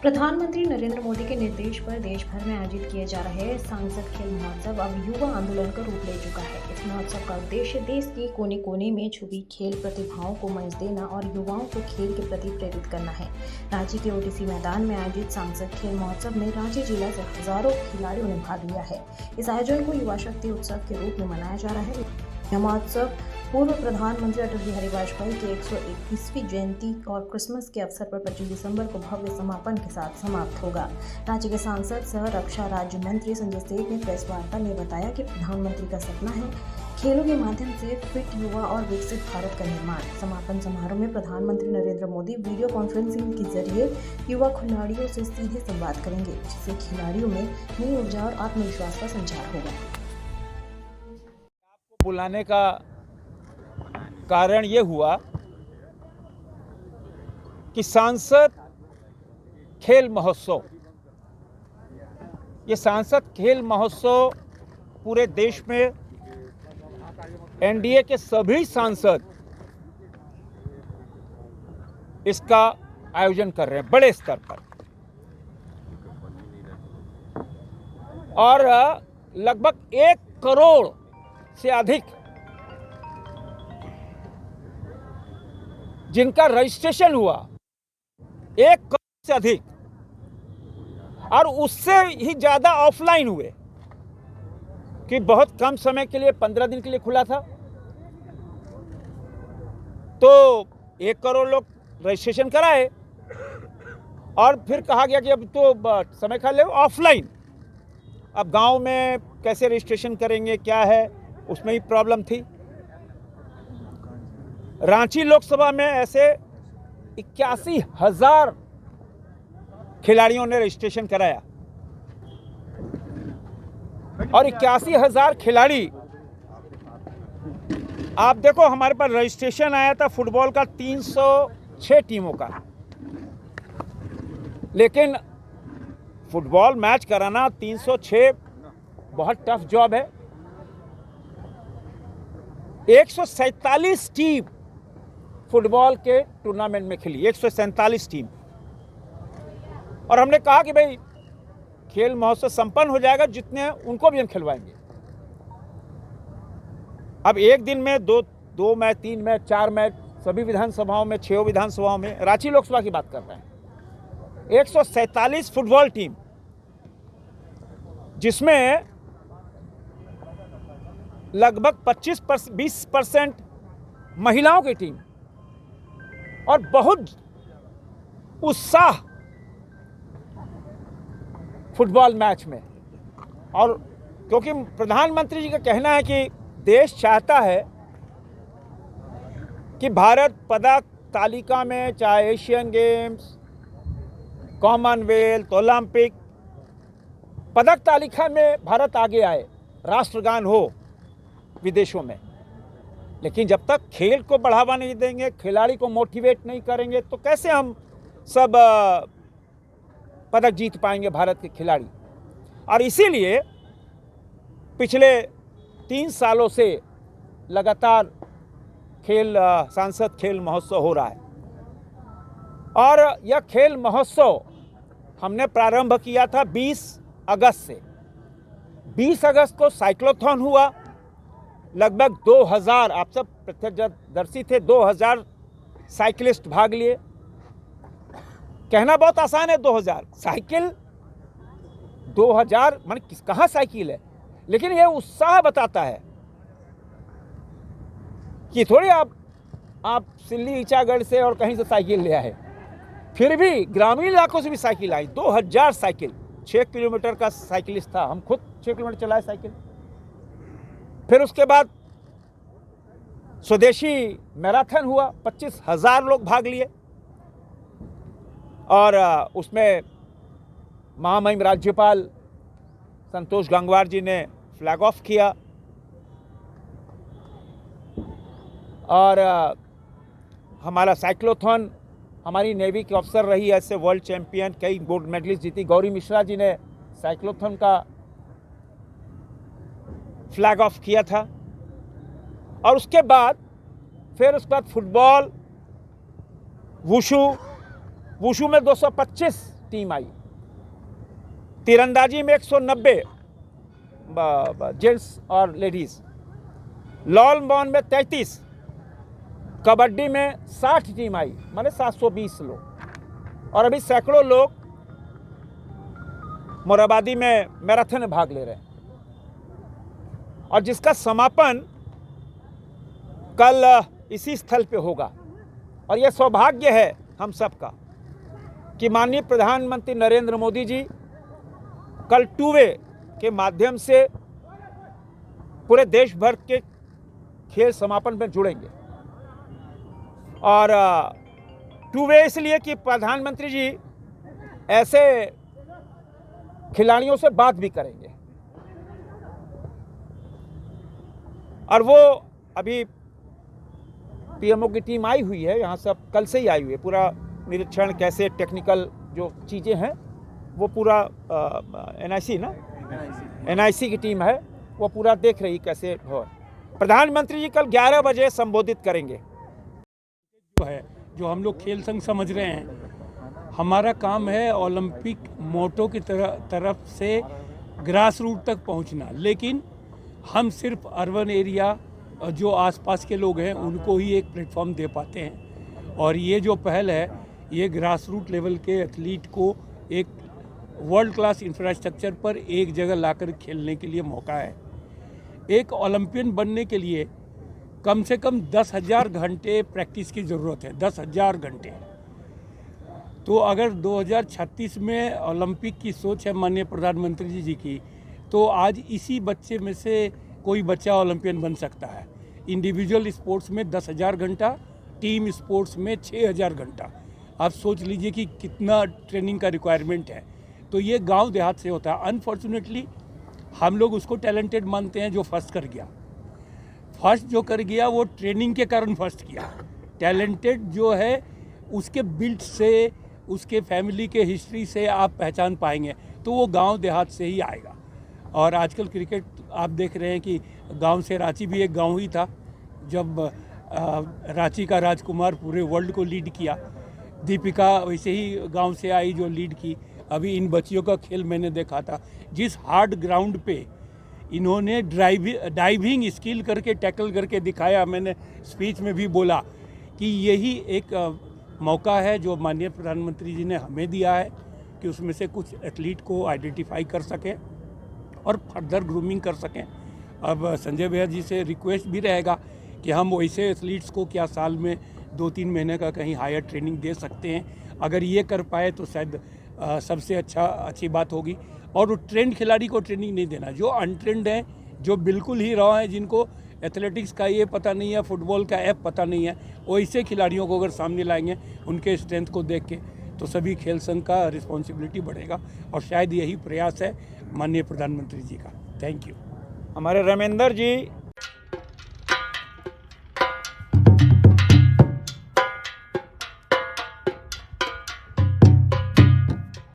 प्रधानमंत्री नरेंद्र मोदी के निर्देश पर देश भर में आयोजित किए जा रहे सांसद खेल महोत्सव अब युवा आंदोलन का रूप ले चुका है। इस महोत्सव का उद्देश्य देश के कोने कोने में छुपी खेल प्रतिभाओं को मंच देना और युवाओं को खेल के प्रति प्रेरित करना है। रांची के ओटीसी मैदान में आयोजित सांसद खेल महोत्सव में रांची जिला से हजारों खिलाड़ियों ने भाग लिया है। इस आयोजन को युवा शक्ति उत्सव के रूप में मनाया जा रहा है। यह महोत्सव पूर्व प्रधानमंत्री अटल बिहारी वाजपेयी की 121वीं जयंती और क्रिसमस के अवसर पर 25 दिसंबर को भव्य समापन के साथ समाप्त होगा। रांची के सांसद सह रक्षा राज्य मंत्री संजय सेठ ने प्रेस वार्ता में बताया कि प्रधानमंत्री का सपना है खेलों के माध्यम से फिट युवा और विकसित भारत का निर्माण। समापन समारोह में प्रधानमंत्री नरेंद्र मोदी वीडियो कॉन्फ्रेंसिंग के जरिए युवा खिलाड़ियों से सीधे संवाद करेंगे, जिससे खिलाड़ियों में नई ऊर्जा और आत्मविश्वास का संचार होगा। बुलाने का कारण ये हुआ कि सांसद खेल महोत्सव, ये सांसद खेल महोत्सव पूरे देश में एनडीए के सभी सांसद इसका आयोजन कर रहे हैं बड़े स्तर पर, और लगभग 1 करोड़ से अधिक जिनका रजिस्ट्रेशन हुआ, 1 करोड़ से अधिक, और उससे ही ज़्यादा ऑफलाइन हुए कि बहुत कम समय के लिए 15 दिन के लिए खुला था। तो 1 करोड़ लोग रजिस्ट्रेशन कराए और फिर कहा गया कि अब तो समय खा ले ऑफलाइन। अब गांव में कैसे रजिस्ट्रेशन करेंगे, क्या है, उसमें ही प्रॉब्लम थी। रांची लोकसभा में ऐसे 81,000 खिलाड़ियों ने रजिस्ट्रेशन कराया और 81,000 खिलाड़ी, आप देखो हमारे पास रजिस्ट्रेशन आया था फुटबॉल का 306 टीमों का, लेकिन फुटबॉल मैच कराना 306 बहुत टफ जॉब है। 147 टीम फुटबॉल के टूर्नामेंट में खेली, 147 टीम। और हमने कहा कि भाई खेल महोत्सव संपन्न हो जाएगा, जितने उनको भी हम खिलवाएंगे। अब एक दिन में दो मैच, 3 मैच, 4 मैच, सभी विधानसभाओं में, 6 विधानसभाओं में, रांची लोकसभा की बात कर रहे हैं, 147 फुटबॉल टीम, जिसमें लगभग 20% महिलाओं की टीम, और बहुत उत्साह फुटबॉल मैच में। और क्योंकि प्रधानमंत्री जी का कहना है कि देश चाहता है कि भारत पदक तालिका में, चाहे एशियन गेम्स, कॉमनवेल्थ, ओलंपिक, पदक तालिका में भारत आगे आए, राष्ट्रगान हो विदेशों में। लेकिन जब तक खेल को बढ़ावा नहीं देंगे, खिलाड़ी को मोटिवेट नहीं करेंगे, तो कैसे हम सब पदक जीत पाएंगे भारत के खिलाड़ी। और इसीलिए पिछले 3 सालों से लगातार सांसद खेल महोत्सव हो रहा है। और यह खेल महोत्सव हमने प्रारंभ किया था 20 अगस्त से। 20 अगस्त को साइक्लोथॉन हुआ, लगभग 2000, आप सब प्रत्यक्षदर्शी थे, 2000 साइकिलिस्ट भाग लिए। कहना बहुत आसान है 2000 साइकिल, 2000 माने कहाँ साइकिल है, लेकिन यह उत्साह बताता है कि थोड़ी आप सिल्ली ईचागढ़ से और कहीं से साइकिल ले आए, फिर भी ग्रामीण इलाकों से भी साइकिल आई। 2000 साइकिल, 6 किलोमीटर का साइकिलिस्ट था, हम खुद 6 किलोमीटर चलाए साइकिल। फिर उसके बाद स्वदेशी मैराथन हुआ, 25,000 लोग भाग लिए, और उसमें महामहिम राज्यपाल संतोष गंगवार जी ने फ्लैग ऑफ किया। और हमारा साइक्लोथॉन, हमारी नेवी के अफसर रही ऐसे वर्ल्ड चैंपियन, कई गोल्ड मेडलिस्ट जीती, गौरी मिश्रा जी ने साइक्लोथॉन का फ्लैग ऑफ किया था। और उसके बाद फुटबॉल, वुशु में 225 टीम आई, तीरंदाजी में 190 जेंट्स और लेडीज, लॉन बॉन में 33, कबड्डी में 60 टीम आई, माने 720 लोग, और अभी सैकड़ों लोग मोराबादी में मैराथन में भाग ले रहे हैं, और जिसका समापन कल इसी स्थल पे होगा। और यह सौभाग्य है हम सबका कि माननीय प्रधानमंत्री नरेंद्र मोदी जी कल टू वे के माध्यम से पूरे देश भर के खेल समापन में जुड़ेंगे। और टू वे इसलिए कि प्रधानमंत्री जी ऐसे खिलाड़ियों से बात भी करेंगे, और वो अभी पीएमओ की टीम आई हुई है यहाँ, सब कल से ही आई हुई है, पूरा निरीक्षण कैसे टेक्निकल जो चीज़ें हैं वो पूरा एनआईसी की टीम है, वो पूरा देख रही कैसे हो। प्रधानमंत्री जी कल 11 बजे संबोधित करेंगे। जो हम लोग खेल संघ समझ रहे हैं, हमारा काम है ओलंपिक मोटो की तरफ से ग्रास रूट तक पहुंचना, लेकिन हम सिर्फ अर्बन एरिया जो आसपास के लोग हैं उनको ही एक प्लेटफॉर्म दे पाते हैं। और ये जो पहल है, ये ग्रास रूट लेवल के एथलीट को एक वर्ल्ड क्लास इंफ्रास्ट्रक्चर पर एक जगह लाकर खेलने के लिए मौका है। एक ओलंपियन बनने के लिए कम से कम 10,000 घंटे प्रैक्टिस की ज़रूरत है, 10,000 घंटे। तो अगर 2036 में ओलंपिक की सोच है माननीय प्रधानमंत्री जी की, तो आज इसी बच्चे में से कोई बच्चा ओलंपियन बन सकता है। इंडिविजुअल स्पोर्ट्स में 10,000 घंटा, टीम स्पोर्ट्स में 6,000 घंटा। आप सोच लीजिए कि कितना ट्रेनिंग का रिक्वायरमेंट है। तो ये गांव देहात से होता है। अनफॉर्चुनेटली हम लोग उसको टैलेंटेड मानते हैं जो फर्स्ट कर गया। फर्स्ट जो कर गया वो ट्रेनिंग के कारण फर्स्ट किया। टैलेंटेड जो है उसके बिल्ड से, उसके फैमिली के हिस्ट्री से आप पहचान पाएंगे, तो वो गांव देहात से ही आएगा। और आजकल क्रिकेट आप देख रहे हैं कि गांव से रांची भी एक गांव ही था, जब रांची का राजकुमार पूरे वर्ल्ड को लीड किया। दीपिका वैसे ही गांव से आई जो लीड की। अभी इन बच्चियों का खेल मैंने देखा था, जिस हार्ड ग्राउंड पे इन्होंने डाइविंग स्किल करके टैकल करके दिखाया। मैंने स्पीच में भी बोला कि यही एक मौका है जो माननीय प्रधानमंत्री जी ने हमें दिया है कि उसमें से कुछ एथलीट को आइडेंटिफाई कर सकें और फर्दर ग्रूमिंग कर सकें। अब संजय भैया जी से रिक्वेस्ट भी रहेगा कि हम वैसे एथलीट्स को क्या साल में 2-3 महीने का कहीं हायर ट्रेनिंग दे सकते हैं। अगर ये कर पाए तो शायद सबसे अच्छी बात होगी। और वो ट्रेंड खिलाड़ी को ट्रेनिंग नहीं देना, जो अनट्रेंड हैं, जो बिल्कुल ही रॉ हैं, जिनको एथलेटिक्स का ये पता नहीं है, फुटबॉल का ऐप पता नहीं है, वैसे खिलाड़ियों को अगर सामने लाएंगे उनके स्ट्रेंथ को देख के, तो सभी खेल संघ का रिस्पॉन्सिबिलिटी बढ़ेगा। और शायद यही प्रयास है माननीय प्रधानमंत्री जी का। Thank you. हमारे रमेंद्र जी